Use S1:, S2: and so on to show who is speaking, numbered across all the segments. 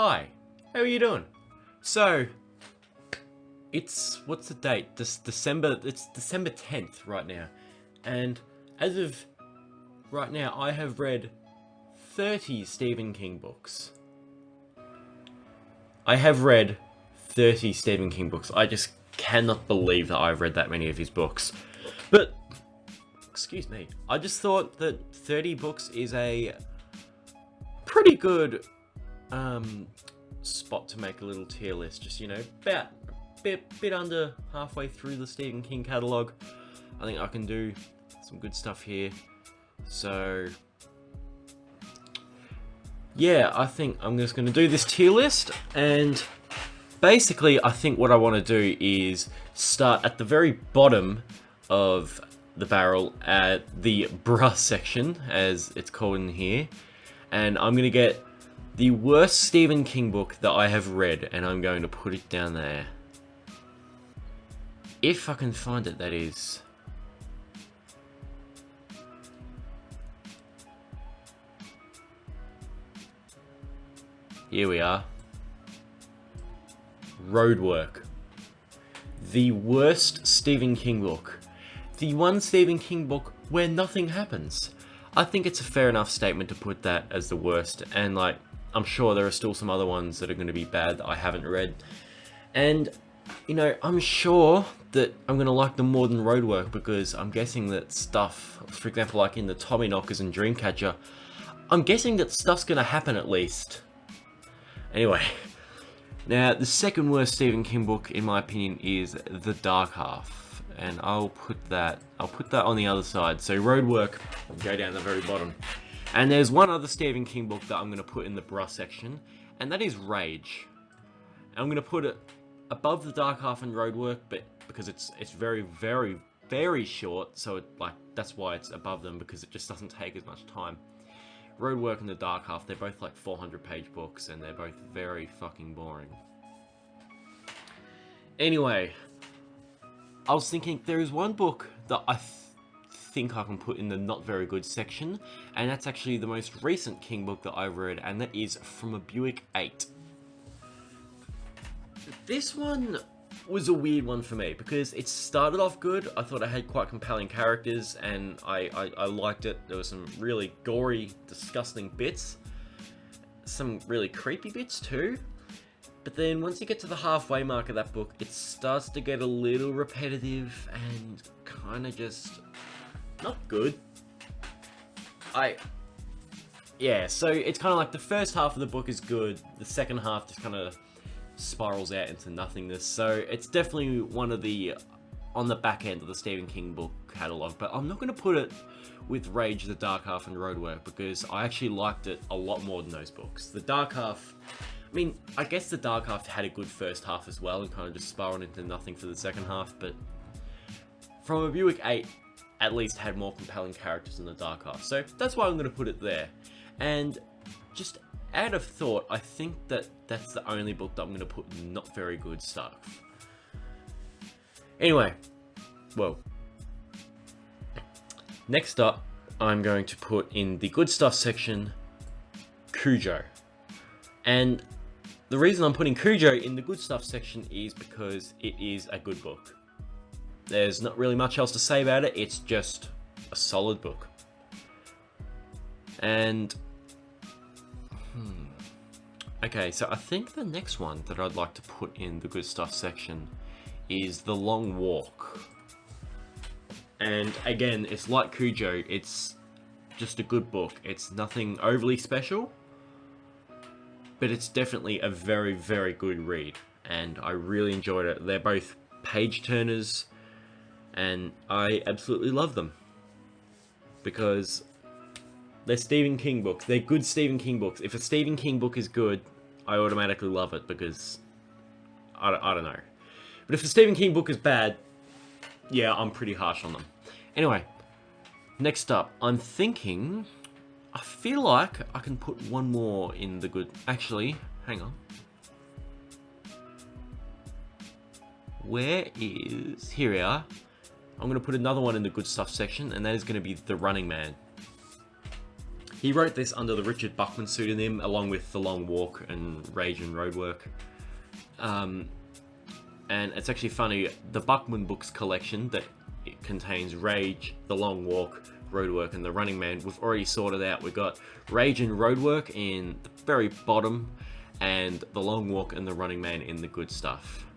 S1: Hi, how are you doing? So, what's the date? It's December 10th right now. And as of right now, I have read 30 Stephen King books. I have read 30 Stephen King books. I just cannot believe that I've read that many of his books. But, excuse me, I just thought that 30 books is a pretty good spot to make a little tier list. Just, about a bit under halfway through the Stephen King catalogue. I think I can do some good stuff here. So, yeah, I think I'm just going to do this tier list, and basically I think what I want to do is start at the very bottom of the barrel at the bruh section, as it's called in here, and I'm going to get the worst Stephen King book that I have read, and I'm going to put it down there. If I can find it, that is. Here we are. Roadwork. The worst Stephen King book. The one Stephen King book where nothing happens. I think it's a fair enough statement to put that as the worst, and I'm sure there are still some other ones that are going to be bad that I haven't read. And, I'm sure that I'm going to like them more than Roadwork, because I'm guessing that stuff, for example, like in the Tommyknockers and Dreamcatcher, I'm guessing that stuff's going to happen at least. Anyway, now the second worst Stephen King book, in my opinion, is The Dark Half. And I'll put that on the other side. So Roadwork will go down the very bottom. And there's one other Stephen King book that I'm going to put in the bruh section, and that is Rage. And I'm going to put it above The Dark Half and Roadwork, but because it's very, very, very short, so that's why it's above them, because it just doesn't take as much time. Roadwork and The Dark Half, they're both 400-page books, and they're both very fucking boring. Anyway, I was thinking there is one book that I think I can put in the not very good section, and that's actually the most recent King book that I've read, and that is From a Buick 8. This one was a weird one for me, because it started off good. I thought it had quite compelling characters, and I liked it. There were some really gory, disgusting bits. Some really creepy bits too. But then once you get to the halfway mark of that book, it starts to get a little repetitive and kind of just not good. So it's kind of like the first half of the book is good, the second half just kind of spirals out into nothingness. So it's definitely one of the on the back end of the Stephen King book catalogue, but I'm not going to put it with Rage, The Dark Half and Roadwork, because I actually liked it a lot more than those books. The Dark Half, I guess The Dark Half had a good first half as well and kind of just spiraled into nothing for the second half, but From a Buick 8 at least had more compelling characters than The Dark Half, so that's why I'm going to put it there. And just out of thought, I think that's the only book that I'm going to put not very good stuff. Anyway, next up, I'm going to put in the good stuff section, Cujo. And the reason I'm putting Cujo in the good stuff section is because it is a good book. There's not really much else to say about it, it's just a solid book. And okay, so I think the next one that I'd like to put in the good stuff section is The Long Walk. And again, it's like Cujo, it's just a good book. It's nothing overly special, but it's definitely a very, very good read, and I really enjoyed it. They're both page turners, and I absolutely love them, because they're Stephen King books. They're good Stephen King books. If a Stephen King book is good, I automatically love it, because I don't know. But if a Stephen King book is bad, yeah, I'm pretty harsh on them. Anyway, next up, I'm thinking, I feel like I can put one more in the good... Actually, hang on. Where is... Here we are. I'm going to put another one in the good stuff section, and that is going to be The Running Man. He wrote this under the Richard Buckman pseudonym, along with The Long Walk and Rage and Roadwork. And it's actually funny, the Buckman books collection that it contains Rage, The Long Walk, Roadwork, and The Running Man, we've already sorted out. We've got Rage and Roadwork in the very bottom, and The Long Walk and The Running Man in the good stuff.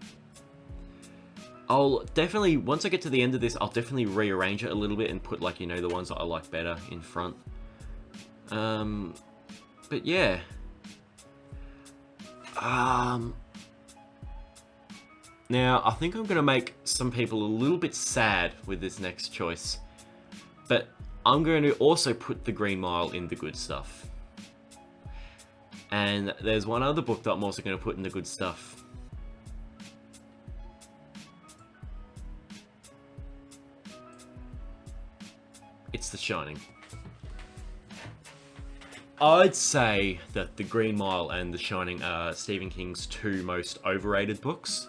S1: I'll definitely, once I get to the end of this, I'll definitely rearrange it a little bit and put, like, you know, the ones that I like better in front. But yeah. Now, I think I'm going to make some people a little bit sad with this next choice. But I'm going to also put The Green Mile in the good stuff. And there's one other book that I'm also going to put in the good stuff. It's The Shining. I'd say that The Green Mile and The Shining are Stephen King's two most overrated books.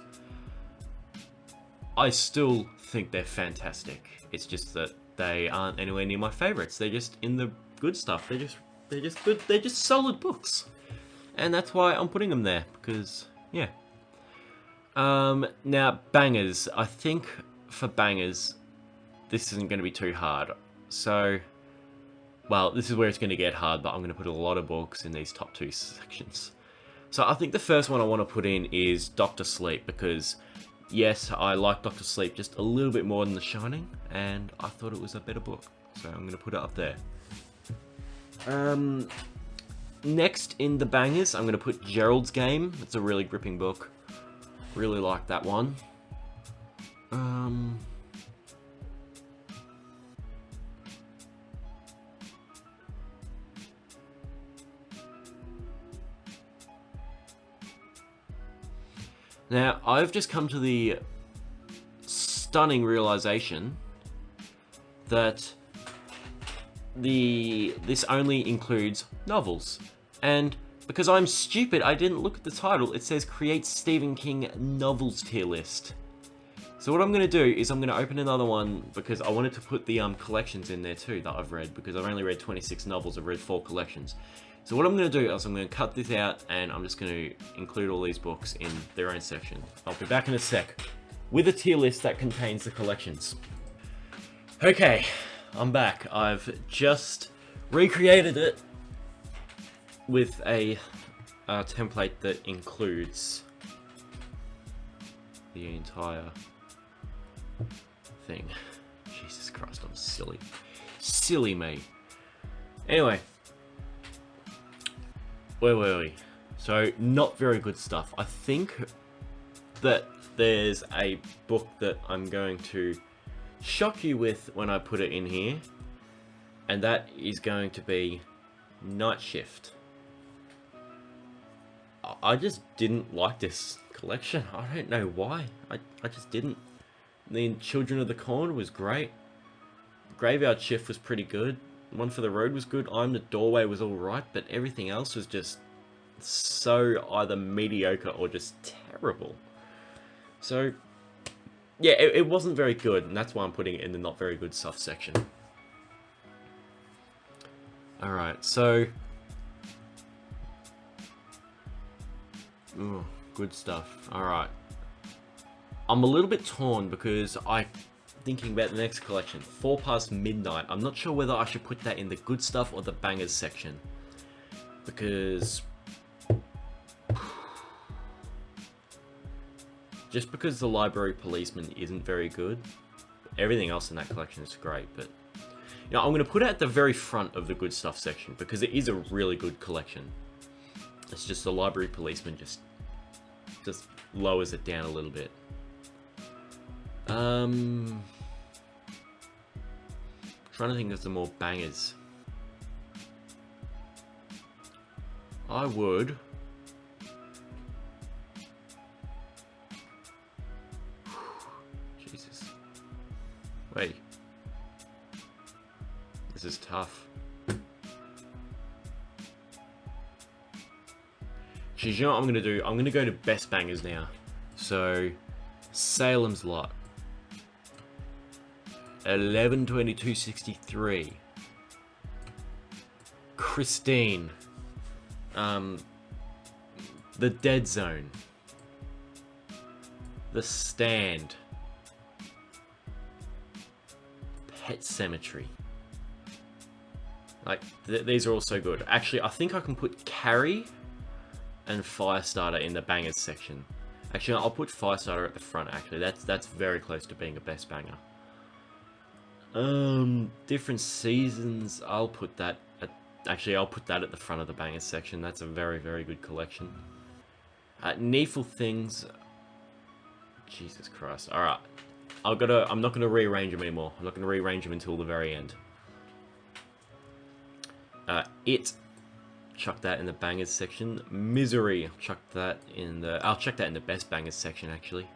S1: I still think they're fantastic. It's just that they aren't anywhere near my favorites. They're just in the good stuff. They're just good. They're just solid books, and that's why I'm putting them there. Because yeah. Now bangers. I think for bangers, this isn't going to be too hard. So, well, this is where it's going to get hard. But I'm going to put a lot of books in these top two sections. So I think the first one I want to put in is Dr. Sleep, because yes, I like Dr. Sleep just a little bit more than The Shining, and I thought it was a better book, so I'm going to put it up there. Next in the bangers, I'm going to put Gerald's Game. It's a really gripping book. Really like that one. Now, I've just come to the stunning realization that this only includes novels. And because I'm stupid, I didn't look at the title. It says Create Stephen King Novels Tier List. So what I'm going to do is I'm going to open another one, because I wanted to put the collections in there too that I've read, because I've only read 26 novels. I've read 4 collections. So what I'm going to do is I'm going to cut this out, and I'm just going to include all these books in their own section. I'll be back in a sec with a tier list that contains the collections. Okay, I'm back. I've just recreated it with a template that includes the entire thing. Jesus Christ, I'm silly. Silly me. Anyway. Where were we? So, not very good stuff. I think that there's a book that I'm going to shock you with when I put it in here, and that is going to be Night Shift. I just didn't like this collection. I don't know why. I just didn't. The Children of the Corn was great. Graveyard Shift was pretty good. One for the Road was good. I'm the Doorway was alright, but everything else was just so either mediocre or just terrible. So, yeah, it wasn't very good, and that's why I'm putting it in the not very good stuff section. Alright, so ooh, good stuff. Alright. I'm a little bit torn because thinking about the next collection, 4 Past Midnight. I'm not sure whether I should put that in the good stuff or the bangers section, because just because The Library Policeman isn't very good, everything else in that collection is great. But you know, I'm going to put it at the very front of the good stuff section because it is a really good collection. It's just The Library Policeman just lowers it down a little bit. Trying to think of some more bangers. I would Jesus. Wait. This is tough. Geez, you know what I'm gonna do? I'm gonna go to best bangers now. So, Salem's Lot. 11/22/63. Christine. The Dead Zone. The Stand. Pet Cemetery. Like, these are all so good. Actually, I think I can put Carrie and Firestarter in the bangers section. Actually, I'll put Firestarter at the front, actually. That's very close to being a best banger. Different seasons, I'll put that at... Actually, I'll put that at the front of the bangers section. That's a very, very good collection. Needful Things... Jesus Christ. Alright. I'm not gonna rearrange them anymore. I'm not gonna rearrange them until the very end. Chuck that in the bangers section. Misery, I'll chuck that in the best bangers section, actually.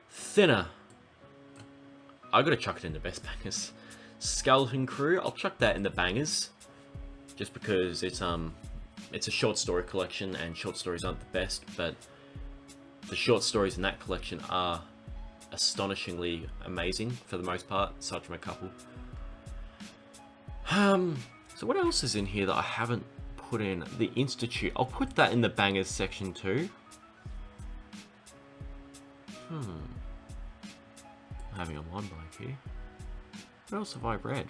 S1: Thinner, I gotta chuck it in the best bangers. Skeleton Crew, I'll chuck that in the bangers, just because it's a short story collection and short stories aren't the best, but the short stories in that collection are astonishingly amazing for the most part, aside from a couple. So what else is in here that I haven't put in? The Institute. I'll put that in the bangers section too. I'm having a mind blank here. What else have I read?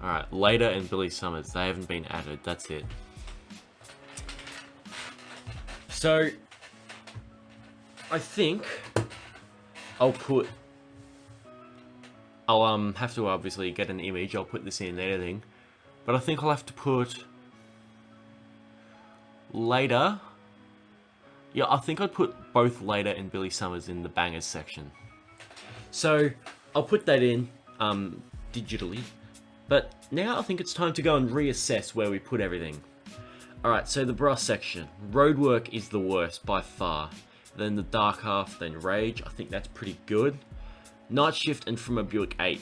S1: Alright, Later and Billy Summers. They haven't been added. That's it. So, I think I'll have to obviously get an image. I'll put this in editing, but I think I'll have to put Later. Yeah, I think I'd put both Later and Billy Summers in the bangers section. So I'll put that in digitally, but now I think it's time to go and reassess where we put everything. Alright, so the brass section. Roadwork is the worst by far. Then the Dark Half, then Rage. I think that's pretty good. Night Shift and From a Buick 8.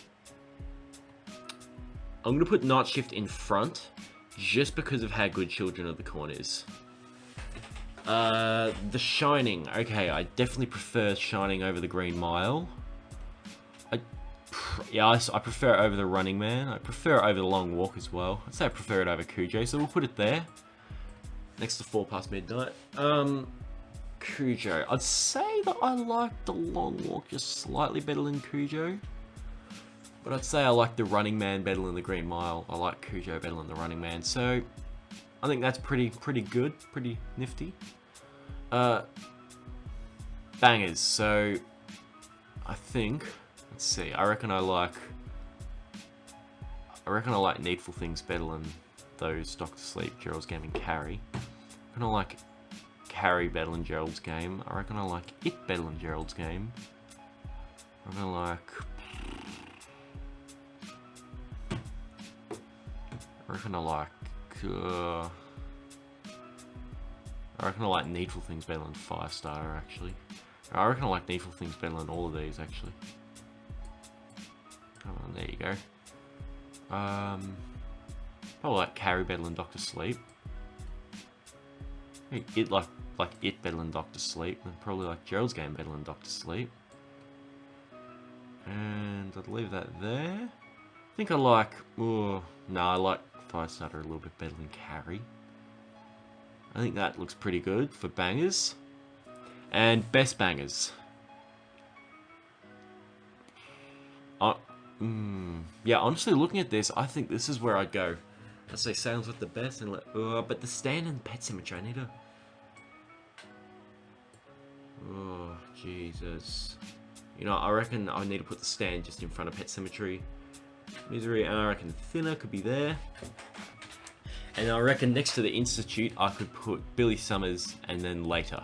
S1: I'm going to put Night Shift in front, just because of how good Children of the Corn is. The Shining. Okay, I definitely prefer Shining over the Green Mile. I prefer it over the Running Man. I prefer it over the Long Walk as well. I'd say I prefer it over Cujo, so we'll put it there. Next to 4 Past Midnight. Cujo. I'd say that I like the Long Walk just slightly better than Cujo. But I'd say I like the Running Man better than the Green Mile. I like Cujo better than the Running Man. So, I think that's pretty good. Pretty nifty. Bangers. So, I think... Let's see. I reckon I like Needful Things better than those Doctor Sleep, Gerald's Game, and Carrie. I reckon I like Carrie better than Gerald's Game. I reckon I like It better than Gerald's Game. I reckon I like Needful Things better than Firestarter, actually. I reckon I like Needful Things better than all of these, actually. Come on, there you go. Probably like Carrie better than Doctor Sleep. It like It better than Doctor Sleep, and probably like Gerald's Game better than Doctor Sleep. And I'd leave that there. I think I like... I like Firestarter a little bit better than Carrie. I think that looks pretty good for bangers. And best bangers. Yeah, honestly, looking at this, I think this is where I'd go. I'd say Sounds with the best, and but the Stand and Pet Cemetery, I need to... Oh, Jesus. You know, I reckon I need to put the Stand just in front of Pet Cemetery. Misery, and I reckon Thinner could be there. And I reckon next to the Institute, I could put Billy Summers and then Later.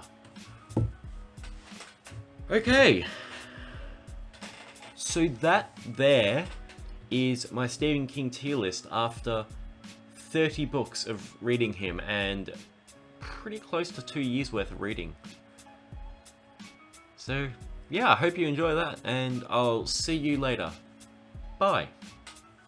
S1: Okay. So that there is my Stephen King tier list after 30 books of reading him and pretty close to 2 years worth of reading. So yeah, I hope you enjoy that, and I'll see you later. Bye.